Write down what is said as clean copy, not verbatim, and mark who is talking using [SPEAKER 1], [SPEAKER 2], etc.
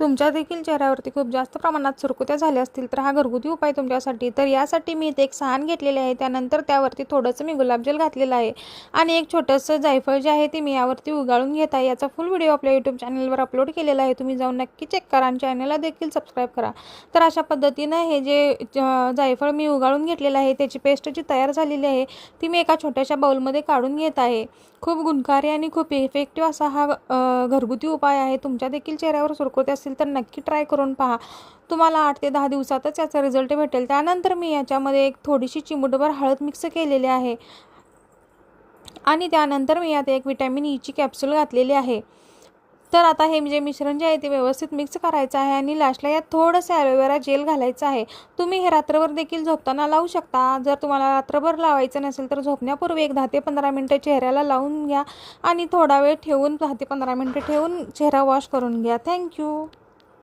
[SPEAKER 1] तुमच्या देखील चेहऱ्यावरती खूप जास्त प्रमाणात सुरकुत्या झाल्या असतील तर हा घरगुती उपाय तुमच्यासाठी. तर यासाठी मी इथे एक साहन घेतलेले आहे, त्यानंतर त्यावरती थोडंसं मी गुलाबजल घातलेलं आहे आणि एक छोटंसं जायफळ जे आहे ते मी यावरती उगाळून घेत आहे. याचा फुल व्हिडिओ आपल्या यूट्यूब चॅनलवर अपलोड केलेला आहे, तुम्ही जाऊन नक्की चेक करा आणि चॅनलला देखील सबस्क्राईब करा. तर अशा पद्धतीनं हे जे जायफळ मी उगाळून घेतलेलं आहे त्याची पेस्ट जी तयार झालेली आहे ती मी एका छोट्याशा बाउलमध्ये काढून घेत आहे. खूप गुणकारी आणि खूप इफेक्टिव्ह असा हा घरगुती उपाय आहे. तुमच्या देखील चेहऱ्यावर सुरकुत्या असतील तर नक्की ट्राय करून पहा, तुम्हाला 8 ते 10 दिवसातच याचा रिझल्ट भेटेल. त्यानंतर मी याच्यामध्ये एक थोडीशी चिमूटभर हळद मिक्स केलेली आहे आणि त्यानंतर मी यात एक व्हिटॅमिन ईची कॅप्सूल घातलेली आहे. तर आता हे जे मिश्रण जे आहे ते व्यवस्थित मिक्स करायचं आहे आणि लास्टला यात थोडंसं ॲलोवेरा जेल घालायचं आहे. तुम्ही हे रात्रभर देखील झोपताना लावू शकता. जर तुम्हाला रात्रभर लावायचं नसेल तर झोपण्यापूर्वी एक 10 ते 15 मिनटं चेहऱ्याला लावून घ्या आणि थोडा वेळ ठेवून 10 ते 15 मिनटं ठेवून चेहरा वॉश करून घ्या. थँक्यू.